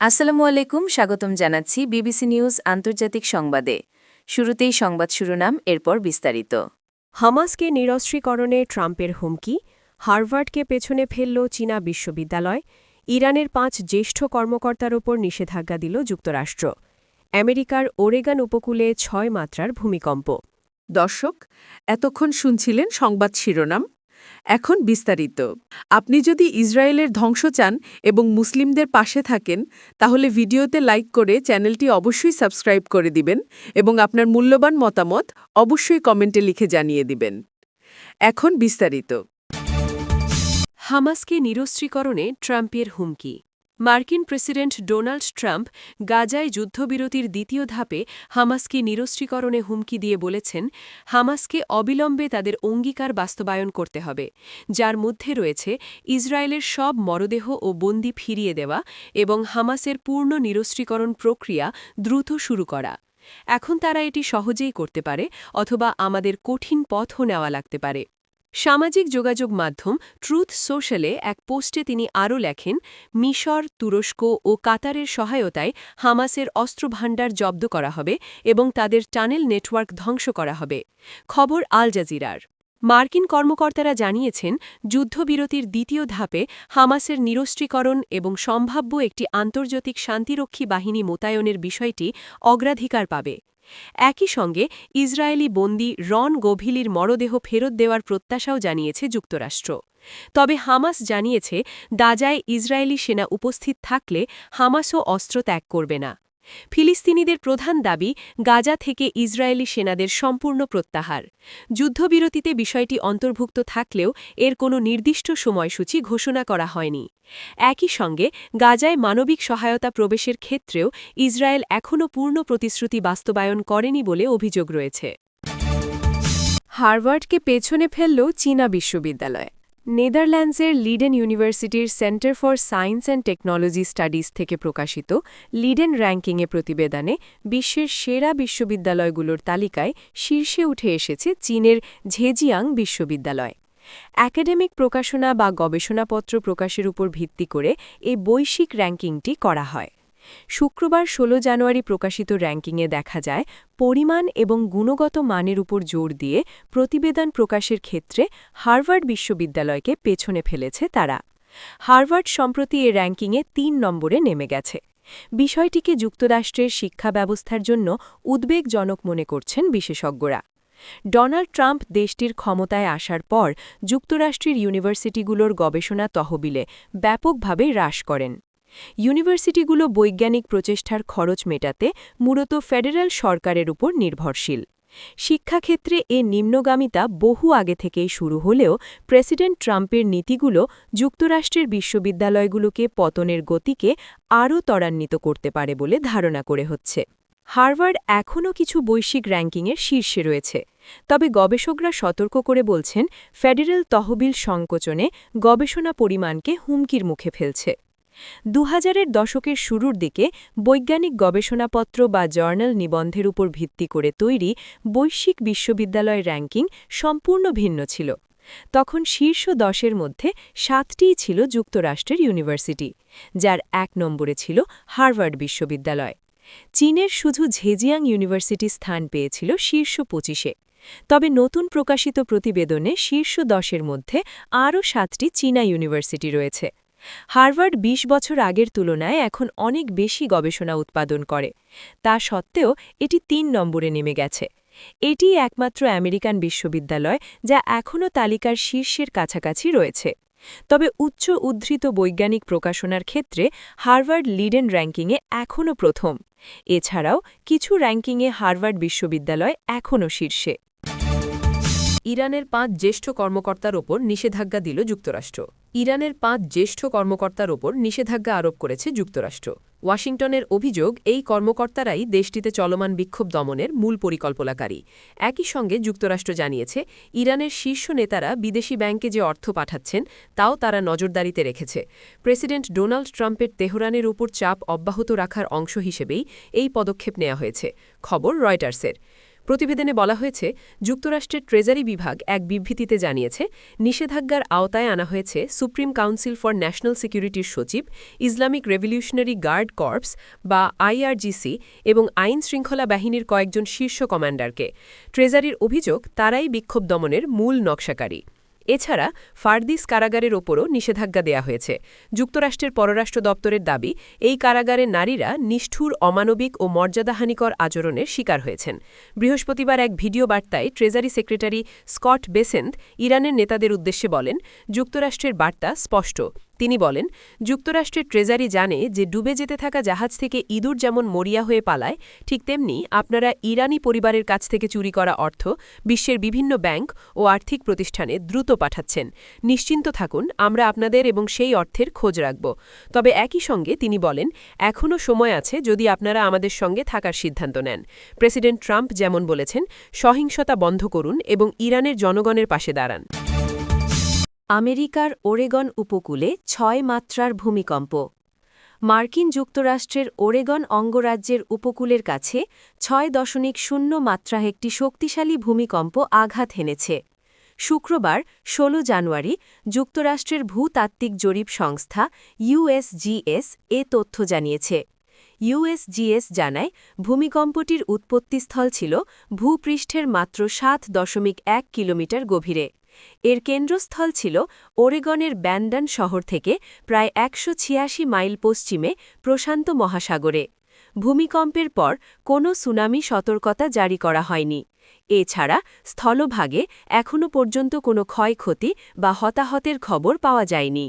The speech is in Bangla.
আসসালামু আলাইকুম, স্বাগতম জানাচ্ছি বিবিসি নিউজ আন্তর্জাতিক সংবাদে। শুরুতেই সংবাদ শিরোনাম, এরপর বিস্তারিত। হামাসকে নিরস্ত্রীকরণে ট্রাম্পের হুমকি, হার্ভার্ডকে পেছনে ফেলল চীনা বিশ্ববিদ্যালয়, ইরানের ৫ জ্যেষ্ঠ কর্মকর্তার ওপর নিষেধাজ্ঞা দিল যুক্তরাষ্ট্র, আমেরিকার ওরেগন উপকূলে ৬ মাত্রার ভূমিকম্প। দর্শক, এতক্ষণ শুনছিলেন সংবাদ শিরোনাম। এখন বিস্তারিত। আপনি যদি ইসরায়েলের ধ্বংস চান এবং মুসলিমদের পাশে থাকেন, তাহলে ভিডিওতে লাইক করে চ্যানেলটি অবশ্যই সাবস্ক্রাইব করে দিবেন এবং আপনার মূল্যবান মতামত অবশ্যই কমেন্টে লিখে জানিয়ে দিবেন। এখন বিস্তারিত। হামাসকে নিরস্ত্রীকরণে ট্রাম্পের হুমকি। মার্কিন প্রেসিডেন্ট ডোনাল্ড ট্রাম্প গাজায় যুদ্ধবিরতির দ্বিতীয় ধাপে হামাসকে নিরস্ত্রীকরণে হুমকি দিয়ে বলেছেন, হামাসকে অবিলম্বে তাদের অঙ্গীকার বাস্তবায়ন করতে হবে, যার মধ্যে রয়েছে ইসরায়েলের সব মরদেহ ও বন্দী ফিরিয়ে দেওয়া এবং হামাসের পূর্ণ নিরস্ত্রীকরণ প্রক্রিয়া দ্রুত শুরু করা। এখন তারা এটি সহজেই করতে পারে, অথবা আমাদের কঠিন পথও নেওয়া লাগতে পারে। সামাজিক যোগাযোগ মাধ্যম ট্রুথ সোশ্যালে এক পোস্টে তিনি আরও লেখেন, মিশর, তুরস্ক ও কাতারের সহায়তায় হামাসের অস্ত্রভাণ্ডার জব্দ করা হবে এবং তাদের টানেল নেটওয়ার্ক ধ্বংস করা হবে। খবর আল জাজিরার। মার্কিন কর্মকর্তারা জানিয়েছেন, যুদ্ধবিরতির দ্বিতীয় ধাপে হামাসের নিরস্ত্রীকরণ এবং সম্ভাব্য একটি আন্তর্জাতিক শান্তিরক্ষী বাহিনী মোতায়েনের বিষয়টি অগ্রাধিকার পাবে। একই সঙ্গে ইসরায়েলি বন্দী রন গোভিলির মরদেহ ফেরত দেওয়ার প্রত্যাশাও জানিয়েছে যুক্তরাষ্ট্র। তবে হামাস জানিয়েছে, গাজায় ইসরায়েলি সেনা উপস্থিত থাকলে হামাসও অস্ত্র ত্যাগ করবে না। ফিলিস্তিনিদের প্রধান দাবি, গাজা থেকে ইসরায়েলি সেনাদের সম্পূর্ণ প্রত্যাহার। যুদ্ধবিরতিতে বিষয়টি অন্তর্ভুক্ত থাকলেও এর কোনো নির্দিষ্ট সময়সূচি ঘোষণা করা হয়নি। একই সঙ্গে গাজায় মানবিক সহায়তা প্রবেশের ক্ষেত্রেও ইসরায়েল এখনও পূর্ণ প্রতিশ্রুতি বাস্তবায়ন করেনি বলে অভিযোগ রয়েছে। হার্ভার্ডকে পেছনে ফেলল চীনা বিশ্ববিদ্যালয়। নেদারল্যান্ডসের লিডেন ইউনিভার্সিটির centre for science and technology studies থেকে প্রকাশিত লিডেন র্যাঙ্কিংয়ে প্রতিবেদনে বিশ্বের সেরা বিশ্ববিদ্যালয়গুলোর তালিকায় শীর্ষে উঠে এসেছে চীনের ঝেজিয়াং বিশ্ববিদ্যালয়। একাডেমিক প্রকাশনা বা গবেষণাপত্র প্রকাশের উপর ভিত্তি করে এই বৈশ্বিক র্যাঙ্কিংটি করা হয়। শুক্রবার ১৬ জানুয়ারি প্রকাশিত র্যাঙ্কিংয়ে দেখা যায়, পরিমাণ এবং গুণগত মানের উপর জোর দিয়ে প্রতিবেদন প্রকাশের ক্ষেত্রে হার্ভার্ড বিশ্ববিদ্যালয়কে পেছনে ফেলেছে তারা। হার্ভার্ড সম্প্রতি এ র্যাঙ্কিংয়ে ৩ নম্বরে নেমে গেছে। বিষয়টিকে যুক্তরাষ্ট্রের শিক্ষা ব্যবস্থার জন্য উদ্বেগজনক মনে করছেন বিশেষজ্ঞরা। ডোনাল্ড ট্রাম্প দেশটির ক্ষমতায় আসার পর যুক্তরাষ্ট্রের ইউনিভার্সিটিগুলোর গবেষণা তহবিলে ব্যাপকভাবে হ্রাস করেন। ইউনিভার্সিটিগুলো বৈজ্ঞানিক প্রচেষ্টার খরচ মেটাতে মূলত ফেডারেল সরকারের উপর নির্ভরশীল। শিক্ষাক্ষেত্রে এ নিম্নগামিতা বহু আগে থেকেই শুরু হলেও প্রেসিডেন্ট ট্রাম্পের নীতিগুলো যুক্তরাষ্ট্রের বিশ্ববিদ্যালয়গুলোকে পতনের গতিকে আরও ত্বরান্বিত করতে পারে বলে ধারণা করে হচ্ছে। হার্ভার্ড এখনও কিছু বৈশ্বিক র্যাঙ্কিংয়ের শীর্ষে রয়েছে, তবে গবেষকরা সতর্ক করে বলছেন, ফেডারেল তহবিল সংকোচনে গবেষণা পরিমাণকে হুমকির মুখে ফেলছে। ২০০০-এর দশকের শুরুর দিকে বৈজ্ঞানিক গবেষণাপত্র বা জার্নাল নিবন্ধের উপর ভিত্তি করে তৈরি বৈশ্বিক বিশ্ববিদ্যালয় র্যাঙ্কিং সম্পূর্ণ ভিন্ন ছিল। তখন শীর্ষ ১০-এর মধ্যে ৭টিই ছিল যুক্তরাষ্ট্রের ইউনিভার্সিটি, যার ১ নম্বরে ছিল হার্ভার্ড বিশ্ববিদ্যালয়। চীনের শুধু ঝেজিয়াং ইউনিভার্সিটি স্থান পেয়েছিল শীর্ষ ২৫-এ। তবে নতুন প্রকাশিত প্রতিবেদনে শীর্ষ ১০-এর মধ্যে আরও ৭টি চীনা ইউনিভার্সিটি রয়েছে। হার্ভার্ড ২০ বছর আগের তুলনায় এখন অনেক বেশি গবেষণা উৎপাদন করে। তা সত্ত্বেও এটি ৩ নম্বরে নেমে গেছে। এটিই একমাত্র আমেরিকান বিশ্ববিদ্যালয় যা এখনও তালিকার শীর্ষের কাছাকাছি রয়েছে। তবে উচ্চ উদ্ধৃত বৈজ্ঞানিক প্রকাশনার ক্ষেত্রে হার্ভার্ড লিডেন র্যাঙ্কিংয়ে এখনও প্রথম। এছাড়াও কিছু র্যাঙ্কিংয়ে হার্ভার্ড বিশ্ববিদ্যালয় এখনও শীর্ষে। ইরানের ৫ জ্যেষ্ঠ কর্মকর্তার ওপর নিষেধাজ্ঞা দিল যুক্তরাষ্ট্র। ইরানের ৫ জ্যেষ্ঠ কর্মকর্তার ওপর নিষেধাজ্ঞা আরোপ করেছে যুক্তরাষ্ট্র। ওয়াশিংটনের অভিযোগ, এই কর্মকর্তারাই দেশটিতে চলমান বিক্ষোভ দমনের মূল পরিকল্পনাকারী। একই সঙ্গে যুক্তরাষ্ট্র জানিয়েছে, ইরানের শীর্ষ নেতারা বিদেশি ব্যাংকে যে অর্থ পাঠাচ্ছেন তাও তারা নজরদারিতে রেখেছে। প্রেসিডেন্ট ডোনাল্ড ট্রাম্পের তেহরানের উপর চাপ অব্যাহত রাখার অংশ হিসেবেই এই পদক্ষেপ নেওয়া হয়েছে। খবর রয়টার্সের। প্রতিবেদনে বলা হয়েছে যুক্তরাষ্ট্রের ট্রেজারি বিভাগ এক বিবৃতিতে জানিয়েছে নিষেধাজ্ঞার আওতায় আনা হয়েছে সুপ্রিম কাউন্সিল ফর ন্যাশনাল সিকিউরিটির সচিব, ইসলামিক রেভলিউশনারি গার্ড কর্পস বা আইআরজিসি এবং আইন শৃঙ্খলা বাহিনীর কয়েকজন শীর্ষ কমান্ডারকে। ট্রেজারির অভিযোগ তারাই বিক্ষোভ দমনের মূল নকশাকারী। এছাড়া ফার্দিস কারাগারের ওপরও নিষেধাজ্ঞা দেয়া হয়েছে। যুক্তরাষ্ট্রের পররাষ্ট্র দপ্তরের দাবি, এই কারাগারে নারীরা নিষ্ঠুর, অমানবিক ও মর্যাদাহানিকর আচরণের শিকার হয়েছেন। বৃহস্পতিবার এক ভিডিও বার্তায় ট্রেজারি সেক্রেটারি স্কট বেসেন্ট ইরানের নেতাদের উদ্দেশ্যে বলেন, যুক্তরাষ্ট্রের বার্তা স্পষ্ট। তিনি বলেন, যুক্তরাষ্ট্রের ট্রেজারি জানে যে ডুবে যেতে থাকা জাহাজ থেকে ইঁদুর যেমন মরিয়া হয়ে পালায়, ঠিক তেমনি আপনারা ইরানি পরিবারের কাছ থেকে চুরি করা অর্থ বিশ্বের বিভিন্ন ব্যাংক ও আর্থিক প্রতিষ্ঠানে দ্রুত পাঠাচ্ছেন। নিশ্চিন্ত থাকুন, আমরা আপনাদের এবং সেই অর্থের খোঁজ রাখব। তবে একই সঙ্গে তিনি বলেন, এখনও সময় আছে যদি আপনারা আমাদের সঙ্গে থাকার সিদ্ধান্ত নেন। প্রেসিডেন্ট ট্রাম্প যেমন বলেছেন, সহিংসতা বন্ধ করুন এবং ইরানের জনগণের পাশে দাঁড়ান। আমেরিকার ওরেগন উপকূলে ৬ মাত্রার ভূমিকম্প। মার্কিন যুক্তরাষ্ট্রের ওরেগন অঙ্গরাজ্যের উপকূলের কাছে ৬.০ মাত্রা একটি শক্তিশালী ভূমিকম্প আঘাত হেনেছে। শুক্রবার ১৬ জানুয়ারি যুক্তরাষ্ট্রের ভূতাত্ত্বিক জরিপ সংস্থা ইউএসজিএস এ তথ্য জানিয়েছে। ইউএসজিএস জানায়, ভূমিকম্পটির উৎপত্তিস্থল ছিল ভূপৃষ্ঠের মাত্র ৭.১ কিলোমিটার গভীরে। এর কেন্দ্রস্থল ছিল ওরেগনের ব্যান্ডন শহর থেকে প্রায় ১৮৬ মাইল পশ্চিমে প্রশান্ত মহাসাগরে। ভূমিকম্পের পর কোনো সুনামি সতর্কতা জারি করা হয়নি। এছাড়া স্থলভাগে এখনও পর্যন্ত কোনো ক্ষয়ক্ষতি বা হতাহতের খবর পাওয়া যায়নি।